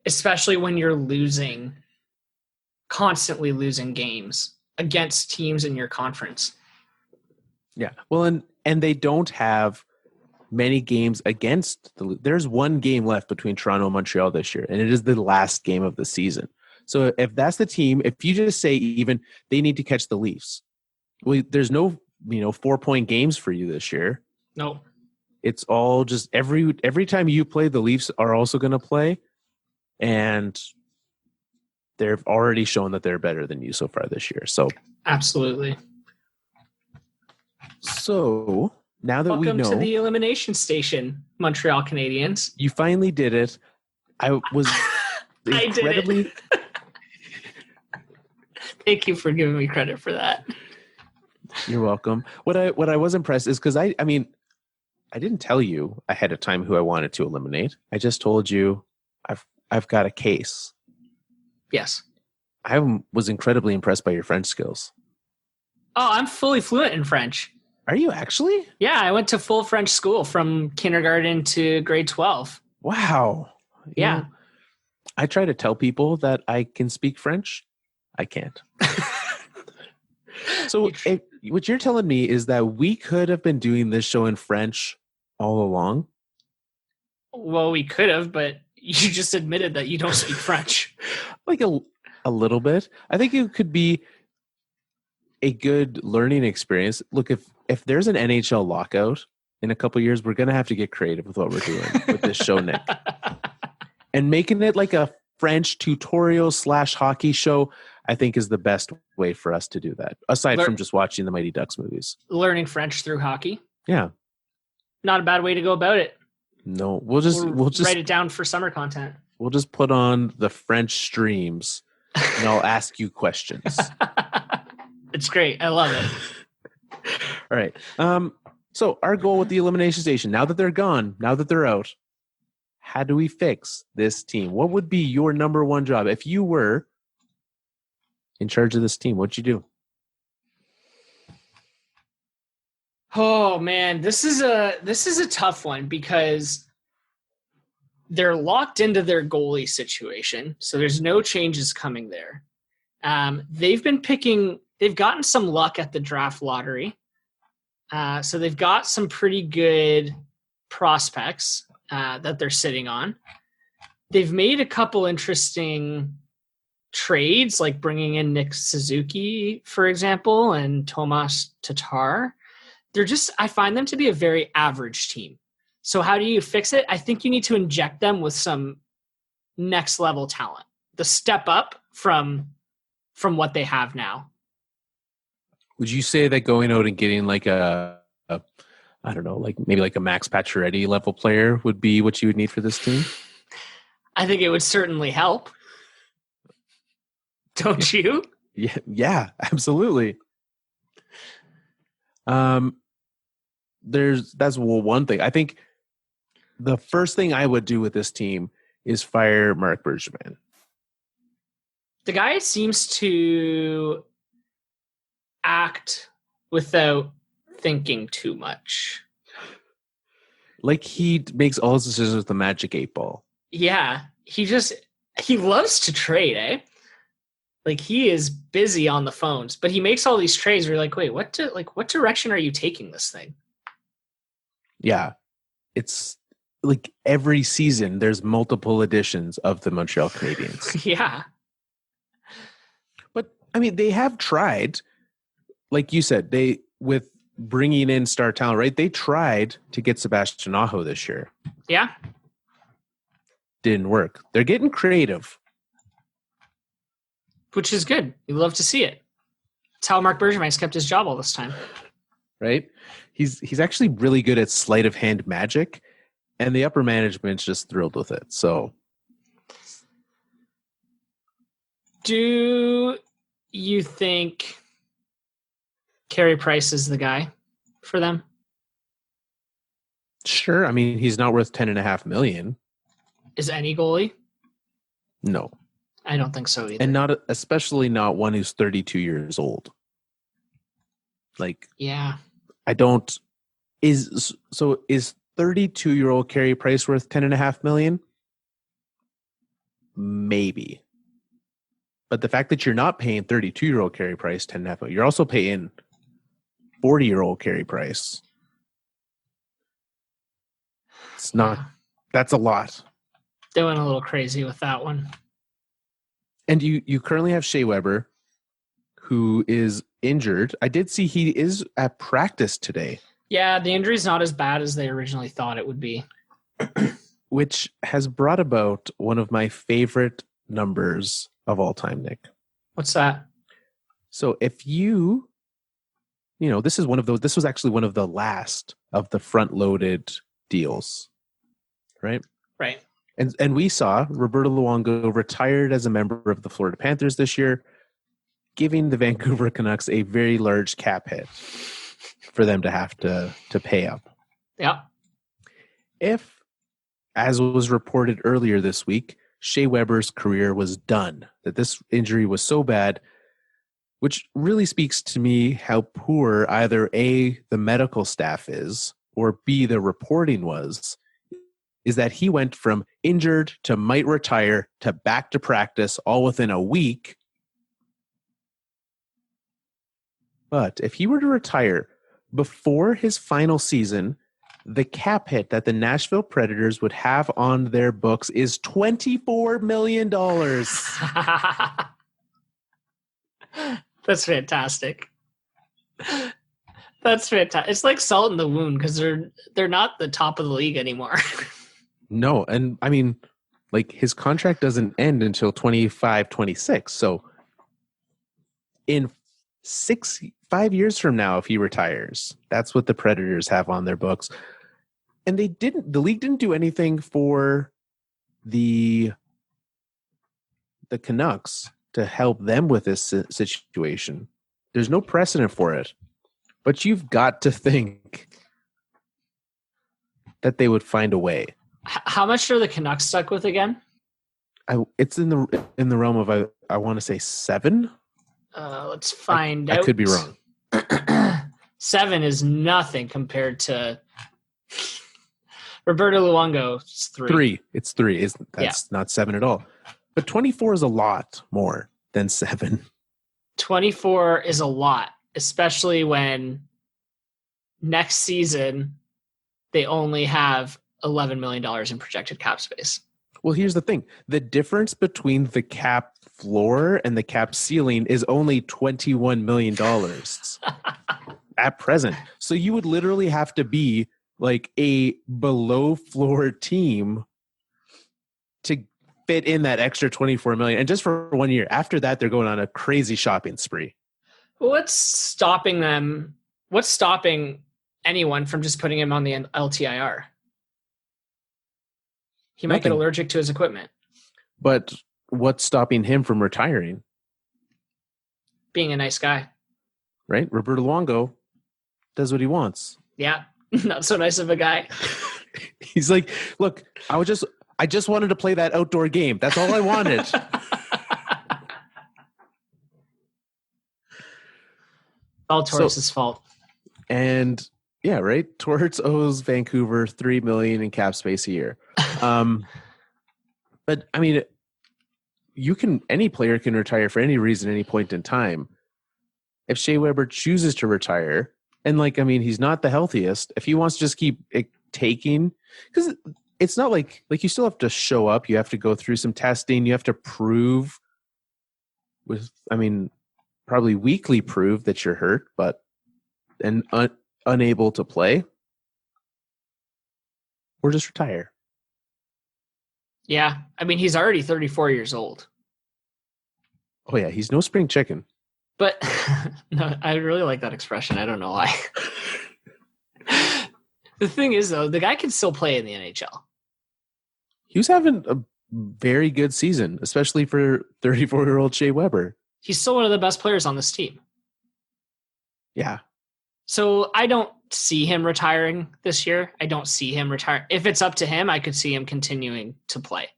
Especially when you're constantly losing games against teams in your conference. Yeah. Well, and they don't have many games against there's 1 game left between Toronto and Montreal this year, and it is the last game of the season. So if that's the team, if you just say even they need to catch the Leafs, well, there's no 4-point games for you this year. No. It's all just every time you play, the Leafs are also going to play. And they've already shown that they're better than you so far this year. So absolutely. So now that Welcome we know to the Elimination Station, Montreal Canadiens. You finally did it. I was incredibly. I did it. Thank you for giving me credit for that. You're welcome. What I was impressed is because I didn't tell you ahead of time who I wanted to eliminate. I just told you I've got a case. Yes. I was incredibly impressed by your French skills. Oh, I'm fully fluent in French. Are you actually? Yeah, I went to full French school from kindergarten to grade 12. Wow. Yeah. You know, I try to tell people that I can speak French. I can't. So what you're telling me is that we could have been doing this show in French all along? Well, we could have, but you just admitted that you don't speak French. Like a little bit. I think it could be a good learning experience. Look, if there's an NHL lockout in a couple of years, we're going to have to get creative with what we're doing with this show, Nick. And making it like a French tutorial / hockey show, I think is the best way for us to do that. Aside from just watching the Mighty Ducks movies. Learning French through hockey. Yeah. Not a bad way to go about it. No, we'll just write it down for summer content. We'll just put on the French streams and I'll ask you questions. It's great. I love it. All right. So our goal with the Elimination Station, now that they're gone, now that they're out, how do we fix this team? What would be your number one job? If you were in charge of this team, what'd you do? Oh man, this is a tough one because they're locked into their goalie situation. So there's no changes coming there. They've gotten some luck at the draft lottery. So they've got some pretty good prospects that they're sitting on. They've made a couple interesting trades, like bringing in Nick Suzuki, for example, and Tomas Tatar. I find them to be a very average team. So how do you fix it? I think you need to inject them with some next level talent. The step up from what they have now. Would you say that going out and getting like I don't know, like maybe like a Max Pacioretty level player would be what you would need for this team? I think it would certainly help. Don't you? Yeah, absolutely. That's one thing. I think the first thing I would do with this team is fire Marc Bergevin. The guy seems to act without thinking too much. Like he makes all his decisions with the magic 8 ball. Yeah, he loves to trade, eh? Like he is busy on the phones, but he makes all these trades where you're like, wait, what direction are you taking this thing? Yeah. It's like every season there's multiple editions of the Montreal Canadiens. Yeah. But I mean, they have tried, like you said, with bringing in star talent, right? They tried to get Sebastian Aho this year. Yeah. Didn't work. They're getting creative. Which is good. You love to see it. That's how Marc Bergevin's kept his job all this time. Right? He's actually really good at sleight of hand magic, and the upper management's just thrilled with it. So, do you think Carey Price is the guy for them? Sure. I mean, he's not worth $10.5 million. Is any goalie? No. I don't think so either. And especially not one who's 32 years old. Like, yeah. I don't. Is 32-year-old Carey Price worth $10.5 million? Maybe. But the fact that you're not paying 32-year-old Carey Price $10.5 million, you're also paying 40-year-old Carey Price. It's not. That's a lot. They went a little crazy with that one. And you currently have Shea Weber, who is injured. I did see he is at practice today. Yeah, the injury's not as bad as they originally thought it would be. Which has brought about one of my favorite numbers of all time, Nick. What's that? So if this was actually one of the last of the front-loaded deals, right? Right. And we saw Roberto Luongo retired as a member of the Florida Panthers this year, giving the Vancouver Canucks a very large cap hit for them to have to pay up. Yeah. If, as was reported earlier this week, Shea Weber's career was done, that this injury was so bad, which really speaks to me how poor either A, the medical staff is, or B, the reporting was, is that he went from injured to might retire to back to practice all within a week. But if he were to retire before his final season, the cap hit that the Nashville Predators would have on their books is $24 million. That's fantastic. That's fantastic. It's like salt in the wound because they're not the top of the league anymore. No, and I mean, like his contract doesn't end until 25, 26. So in 5 years from now, if he retires, that's what the Predators have on their books. And the league didn't do anything for the Canucks to help them with this situation. There's no precedent for it. But you've got to think that they would find a way. How much are the Canucks stuck with again? It's in the realm of I want to say 7. Let's find out. I could be wrong. 7 is nothing compared to Roberto Luongo's 3. 3. It's 3. That's not 7 at all. But 24 is a lot more than 7. 24 is a lot, especially when next season they only have $11 million in projected cap space. Well, here's the thing. The difference between the cap floor and the cap ceiling is only $21 million at present. So you would literally have to be like a below floor team to fit in that extra 24 million. And just for 1 year. After that, they're going on a crazy shopping spree. What's stopping them? What's stopping anyone from just putting him on the LTIR? He might get allergic to his equipment. But what's stopping him from retiring? Being a nice guy. Right? Roberto Luongo does what he wants. Yeah. Not so nice of a guy. He's like, look, I just wanted to play that outdoor game. That's all I wanted. All Torres' fault. And yeah, right. Torres owes Vancouver $3 million in cap space a year. But I mean, any player can retire for any reason, any point in time. If Shea Weber chooses to retire, and he's not the healthiest. If he wants to just keep taking, because it's not like you still have to show up. You have to go through some testing. You have to prove probably weekly prove that you're hurt, and unable to play, or just retire. Yeah. I mean, he's already 34 years old. Oh yeah. He's no spring chicken. But no, I really like that expression. I don't know why. The thing is, though, the guy can still play in the NHL. He was having a very good season, especially for 34-year-old Shea Weber. He's still one of the best players on this team. Yeah. So I don't see him retiring this year. I don't see him retire. If it's up to him, I could see him continuing to play.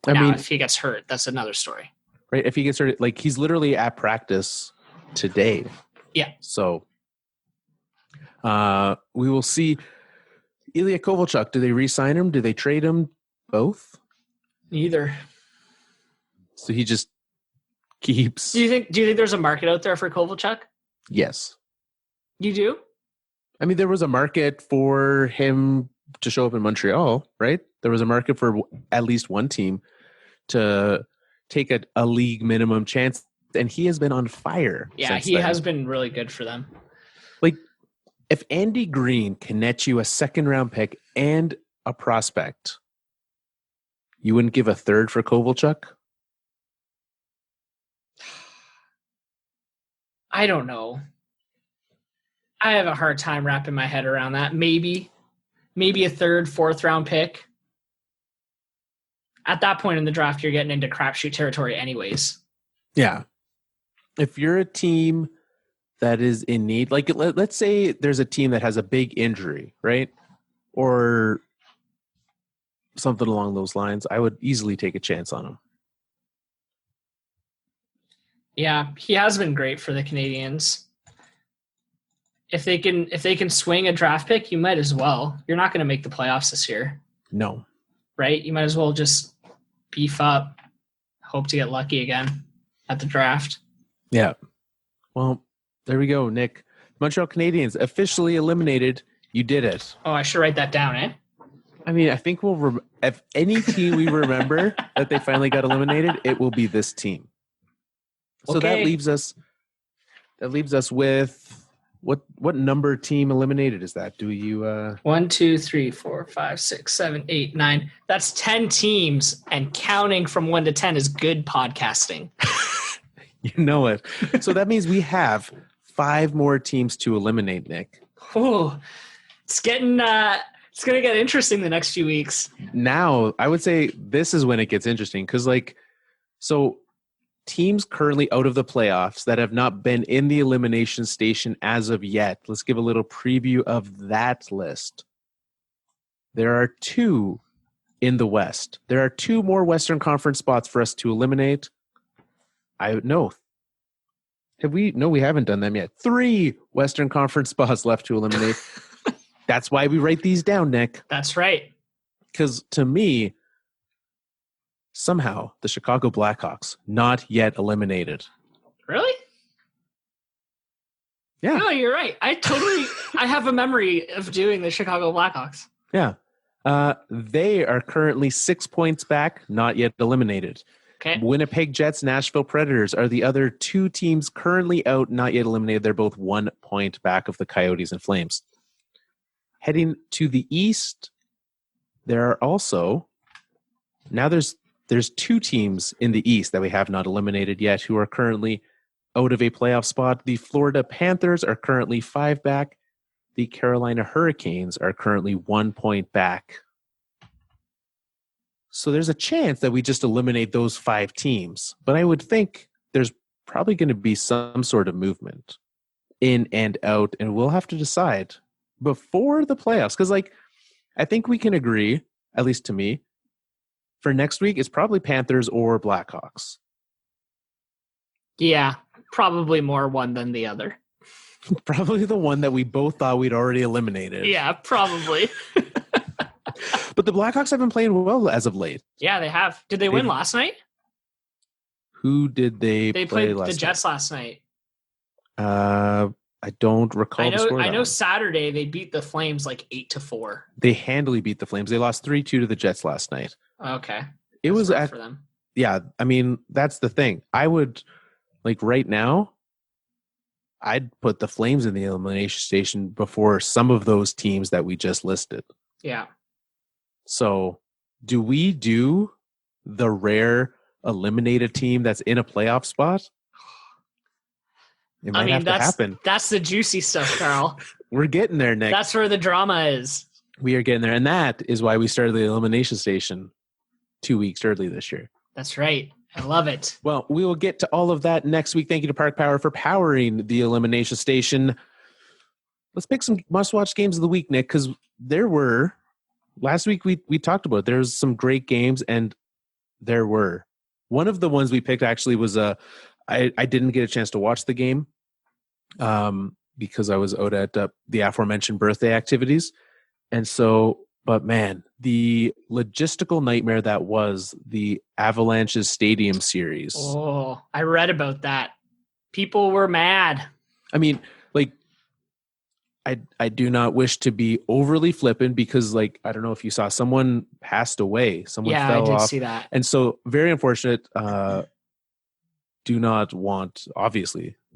If he gets hurt, that's another story. Right. If he gets hurt, he's literally at practice today. Yeah. So we will see. Ilya Kovalchuk, do they re-sign him? Do they trade him? Both? Neither. So he just keeps. Do you think there's a market out there for Kovalchuk? Yes. You do? I mean, there was a market for him to show up in Montreal, right? There was a market for at least one team to take a league minimum chance, and he has been on fire. Yeah, he has been really good for them. If Andy Greene can net you a second-round pick and a prospect, you wouldn't give a third for Kovalchuk? I don't know. I have a hard time wrapping my head around that. Maybe a third, fourth round pick. At that point in the draft, you're getting into crapshoot territory anyways. Yeah. If you're a team that is in need, let's say there's a team that has a big injury, right? Or something along those lines, I would easily take a chance on him. Yeah, he has been great for the Canadiens. If they can swing a draft pick, you might as well. You're not going to make the playoffs this year. No. Right? You might as well just beef up, hope to get lucky again at the draft. Yeah. Well, there we go, Nick. Montreal Canadiens officially eliminated. You did it. Oh, I should write that down, eh? I mean, I think if any team we remember that they finally got eliminated, it will be this team. So okay. that leaves us with What number team eliminated is that? Do you 1, 2, 3, 4, 5, 6, 7, 8, 9. That's 10 teams, and counting from 1 to 10 is good podcasting. You know it. So that means we have 5 more teams to eliminate, Nick. Oh, it's getting it's gonna get interesting the next few weeks. Now, I would say this is when it gets interesting because, so teams currently out of the playoffs that have not been in the elimination station as of yet. Let's give a little preview of that list. There are 2 in the West. There are 2 more Western Conference spots for us to eliminate. No, we haven't done them yet. 3 Western Conference spots left to eliminate. That's why we write these down, Nick. That's right. Because to me, somehow the Chicago Blackhawks not yet eliminated. Really? Yeah. No, you're right. I have a memory of doing the Chicago Blackhawks. Yeah. They are currently 6 points back, not yet eliminated. Okay. Winnipeg Jets, Nashville Predators are the other 2 teams currently out, not yet eliminated. They're both 1 point back of the Coyotes and Flames. Heading to the East, there are also now there's 2 teams in the East that we have not eliminated yet who are currently out of a playoff spot. The Florida Panthers are currently 5 back. The Carolina Hurricanes are currently 1 point back. So there's a chance that we just eliminate those 5 teams. But I would think there's probably going to be some sort of movement in and out, and we'll have to decide before the playoffs. Because, I think we can agree, at least to me, for next week, it's probably Panthers or Blackhawks. Yeah, probably more one than the other. Probably the one that we both thought we'd already eliminated. Yeah, probably. But the Blackhawks have been playing well as of late. Yeah, they have. Did they win last night? Who did they play played last the Jets last night. I don't recall the score. I know Saturday they beat the Flames 8-4. They handily beat the Flames. They lost 3-2 to the Jets last night. Okay. It was for them. Yeah, I mean, that's the thing. I would right now, I'd put the Flames in the elimination station before some of those teams that we just listed. Yeah. So, do we do the rare eliminate a team that's in a playoff spot? It might have to happen. That's the juicy stuff, Carl. We're getting there, Nick. That's where the drama is. We are getting there. And that is why we started the elimination station 2 weeks early this year. That's right. I love it. Well, we will get to all of that next week. Thank you to Park Power for powering the elimination station. Let's pick some must-watch games of the week, Nick, because last week we talked about it. There's some great games, and there were. One of the ones we picked actually was I didn't get a chance to watch the game because I was out at the aforementioned birthday activities. And so, but man, the logistical nightmare that was the Avalanche's Stadium Series. Oh, I read about that. People were mad. I mean, I do not wish to be overly flippant because, I don't know if you saw, someone passed away. Someone fell off. Yeah, I did see that. And so, very unfortunate. Obviously,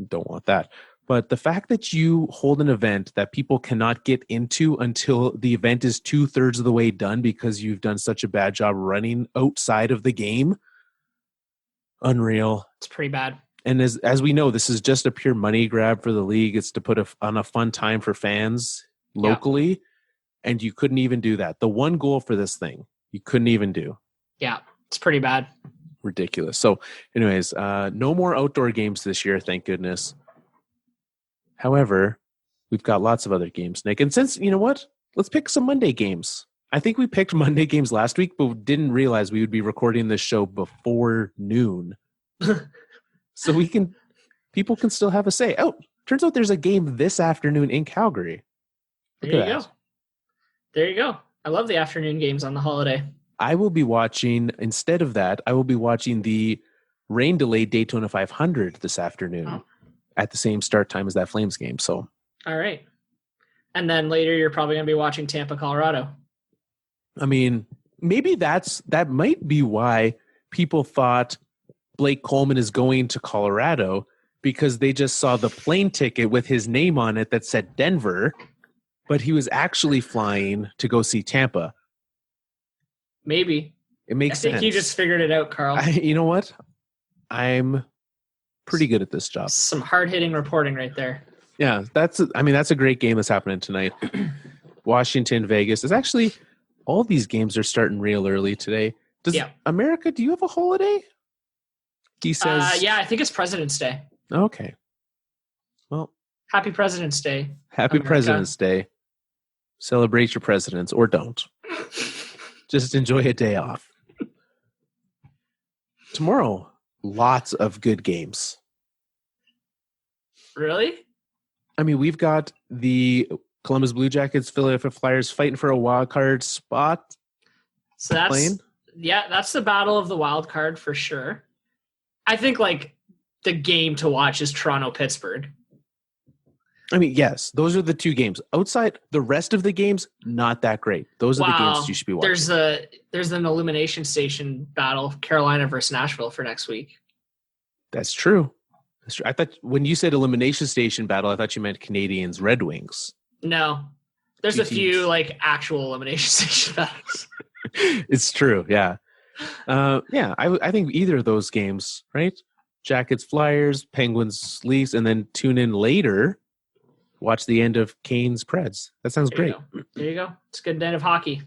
don't want that. But the fact that you hold an event that people cannot get into until the event is 2/3 of the way done because you've done such a bad job running outside of the game, unreal. It's pretty bad. And as we know, this is just a pure money grab for the league. It's to put on a fun time for fans locally, and you couldn't even do that. The one goal for this thing, you couldn't even do. Yeah, it's pretty bad. Ridiculous. So anyways, no more outdoor games this year, thank goodness. However, we've got lots of other games, Nick. And since, you know what? Let's pick some Monday games. I think we picked Monday games last week, but didn't realize we would be recording this show before noon. So people can still have a say. Oh, turns out there's a game this afternoon in Calgary. There you go. There you go. I love the afternoon games on the holiday. I will be watching, instead of that, the rain-delayed Daytona 500 this afternoon at the same start time as that Flames game. So, all right. And then later you're probably going to be watching Tampa, Colorado. I mean, maybe that might be why people thought Blake Coleman is going to Colorado, because they just saw the plane ticket with his name on it that said Denver, but he was actually flying to go see Tampa. Maybe. It makes sense. I think you just figured it out, Carl. You know what? I'm pretty good at this job. Some hard-hitting reporting right there. Yeah, that's a great game that's happening tonight. Washington, Vegas. It's actually, all these games are starting real early today. Does America, do you have a holiday? He says. Yeah, I think it's President's Day. Okay. Well. Happy President's Day. Happy America. President's Day. Celebrate your presidents, or don't. Just enjoy a day off. Tomorrow, lots of good games. Really? I mean, we've got the Columbus Blue Jackets, Philadelphia Flyers fighting for a wild card spot. So that's the battle of the wild card for sure. I think like the game to watch is Toronto-Pittsburgh. I mean, yes, those are the two games. Outside, the rest of the games, not that great. Those are the games you should be watching. There's an Elimination Station battle, Carolina versus Nashville for next week. That's true. I thought when you said Elimination Station battle, I thought you meant Canadiens Red Wings. No, there's a few like actual Elimination Station battles. It's true. Yeah. I think either of those games, right? Jackets, Flyers, Penguins, Leafs, and then tune in later. Watch the end of Kane's Preds. That sounds great. There you go. It's a good night of hockey.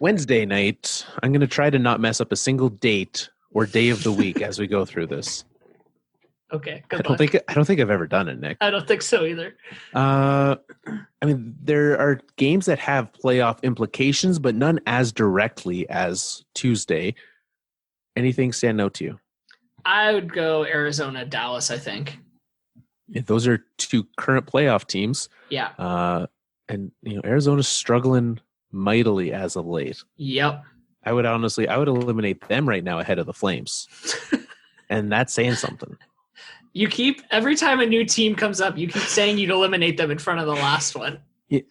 Wednesday night, I'm going to try to not mess up a single date or day of the week as we go through this. Okay. I don't think I've ever done it, Nick. I don't think so either. I mean, there are games that have playoff implications, but none as directly as Tuesday. Anything stand out to you? I would go Arizona, Dallas, I think. Yeah, those are two current playoff teams. Yeah. And Arizona's struggling mightily as of late. Yep. I would eliminate them right now ahead of the Flames. And that's saying something. Every time a new team comes up, you keep saying you'd eliminate them in front of the last one. Yeah,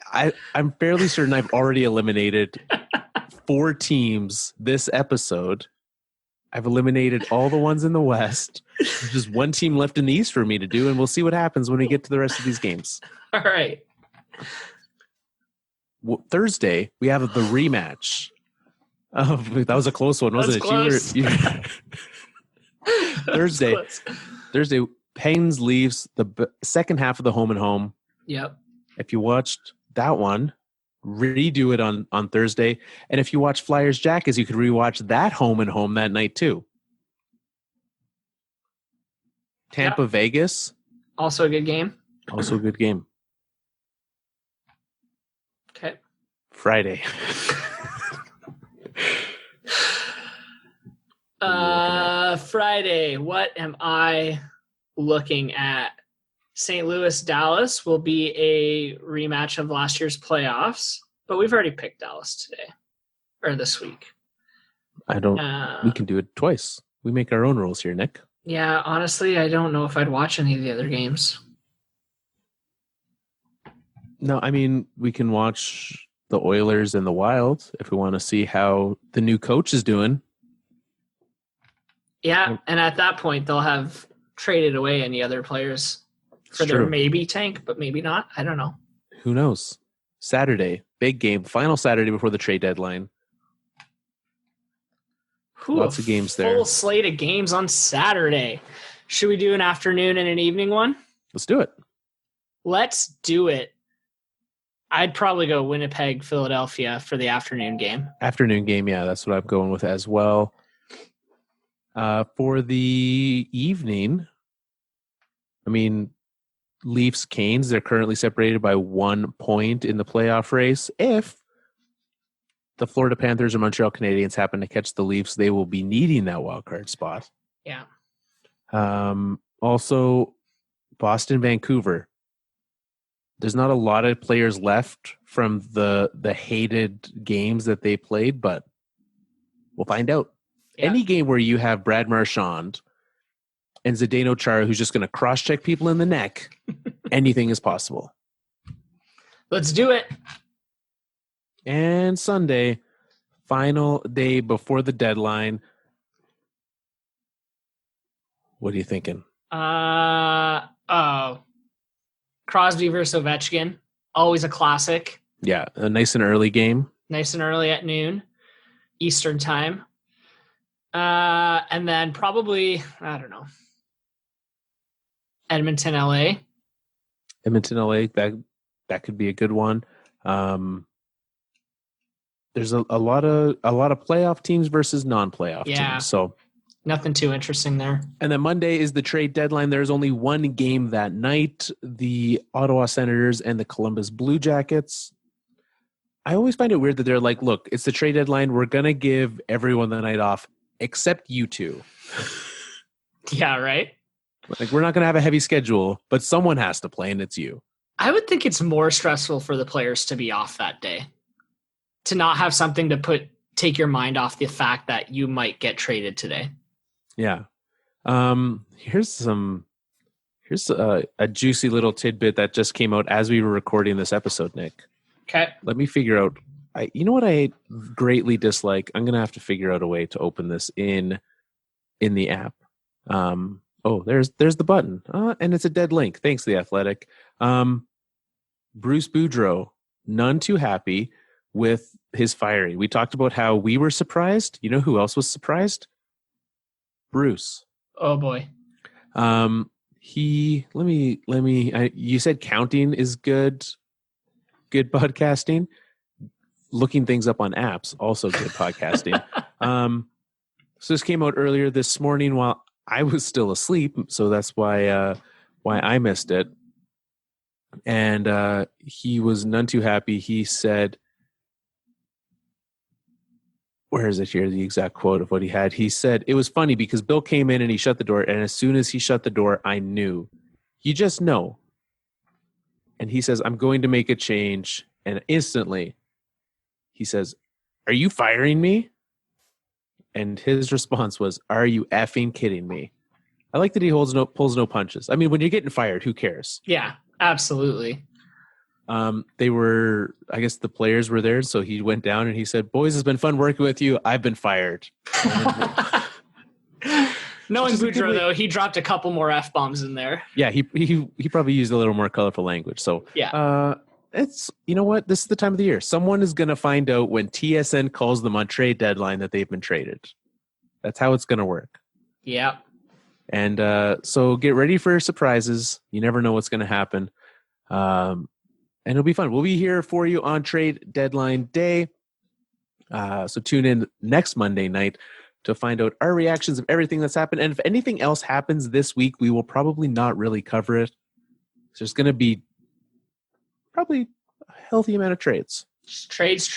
I'm fairly certain I've already eliminated 4 teams this episode. I've eliminated all the ones in the West. There's just one team left in the East for me to do, and we'll see what happens when we get to the rest of these games. All right. Thursday, we have the rematch. Oh, that was a close one, wasn't it? Thursday, Pens Leafs, the second half of the home and home. Yep. If you watched that one, redo it on Thursday. And if you watch Flyers Jackets, you could rewatch that home and home that night too. Tampa, Vegas. Also a good game. Also a good game. Okay. Friday. Friday. What am I looking at? St. Louis, Dallas will be a rematch of last year's playoffs, but we've already picked Dallas today or this week. We can do it twice. We make our own rules here, Nick. Yeah, honestly, I don't know if I'd watch any of the other games. No, I mean, we can watch the Oilers and the Wild if we want to see how the new coach is doing. Yeah, and at that point, they'll have traded away any other players for their maybe tank, but maybe not. I don't know. Who knows? Saturday, big game, final Saturday before the trade deadline. Lots of games there. Full slate of games on Saturday. Should we do an afternoon and an evening one? Let's do it. Let's do it. I'd probably go Winnipeg, Philadelphia for the afternoon game. Afternoon game, yeah, that's what I'm going with as well. For the evening, I mean, Leafs, Canes, they're currently separated by 1 point in the playoff race. If the Florida Panthers or Montreal Canadiens happen to catch the Leafs, they will be needing that wild card spot. Yeah. Also, Boston, Vancouver. There's not a lot of players left from the hated games that they played, but we'll find out. Yeah. Any game where you have Brad Marchand and Zdeno Chara who's just going to cross-check people in the neck, anything is possible. Let's do it. And Sunday, final day before the deadline. What are you thinking? Crosby versus Ovechkin. Always a classic. Yeah, a nice and early game. Nice and early at noon, Eastern time. And then probably, I don't know, Edmonton, LA. Edmonton, LA, that could be a good one. There's a lot of playoff teams versus non-playoff teams. So nothing too interesting there. And then Monday is the trade deadline. There's only one game that night, the Ottawa Senators and the Columbus Blue Jackets. I always find it weird that they're like, look, it's the trade deadline. We're going to give everyone the night off except you two. Yeah, right? Like, we're not going to have a heavy schedule, but someone has to play, and it's you. I would think it's more stressful for the players to be off that day, to not have something to take your mind off the fact that you might get traded today. Yeah. Here's a juicy little tidbit that just came out as we were recording this episode, Nick. Okay. Let me figure out. You know what I greatly dislike? I'm going to have to figure out a way to open this in the app. There's the button. And it's a dead link. Thanks, The Athletic. Bruce Boudreau, none too happy with his firing. We talked about how we were surprised. You know who else was surprised? Bruce. Oh boy. You said counting is good podcasting. Looking things up on apps, also good podcasting. So this came out earlier this morning while I was still asleep, so that's why I missed it. And he was none too happy. He said, where is it here? The exact quote of what he had. He said, it was funny because Bill came in and he shut the door. And as soon as he shut the door, I knew. You just know. And he says, I'm going to make a change. And instantly he says, are you firing me? And his response was, are you effing kidding me? I like that he pulls no punches. I mean, when you're getting fired, who cares? Yeah, absolutely. They were, I guess the players were there. So he went down and he said, boys, it's been fun working with you. I've been fired. Knowing Boudreau, though, he dropped a couple more F-bombs in there. Yeah, he probably used a little more colorful language. So yeah, it's, you know what? This is the time of the year. Someone is going to find out when TSN calls them on trade deadline that they've been traded. That's how it's going to work. Yeah. And so get ready for surprises. You never know what's going to happen. And it'll be fun. We'll be here for you on trade deadline day. So tune in next Monday night to find out our reactions of everything that's happened. And if anything else happens this week, we will probably not really cover it. So there's going to be probably a healthy amount of trades. Just trades.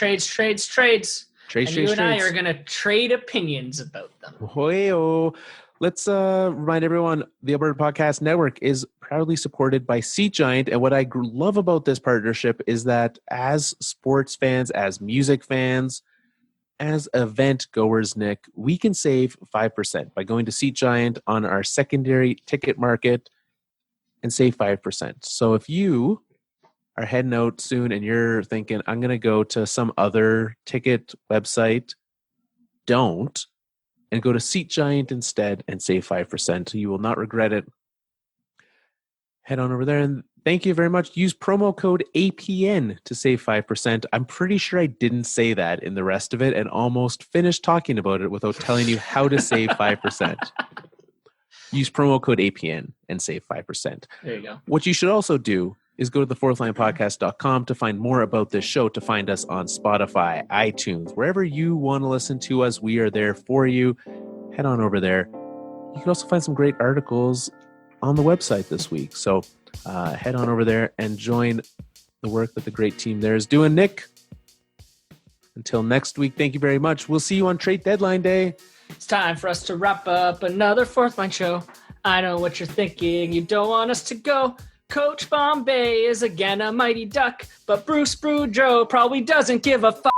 And you and I are going to trade opinions about them. Hey-o. Let's remind everyone, the Alberta Podcast Network is proudly supported by Seat Giant. And what I love about this partnership is that as sports fans, as music fans, as event goers, Nick, we can save 5% by going to Seat Giant on our secondary ticket market and save 5%. So if you are heading out soon and you're thinking, I'm going to go to some other ticket website, don't. And go to Seat Giant instead and save 5%. You will not regret it. Head on over there and thank you very much. Use promo code APN to save 5%. I'm pretty sure I didn't say that in the rest of it and almost finished talking about it without telling you how to save 5%. Use promo code APN and save 5%. There you go. What you should also do is go to thefourthlinepodcast.com to find more about this show, to find us on Spotify, iTunes, wherever you want to listen to us. We are there for you. Head on over there. You can also find some great articles on the website this week. So head on over there and join the work that the great team there is doing. Nick, until next week, thank you very much. We'll see you on Trade Deadline Day. It's time for us to wrap up another Fourth Line show. I know what you're thinking. You don't want us to go. Coach Bombay is again a mighty duck, but Bruce Boudreau probably doesn't give a fuck.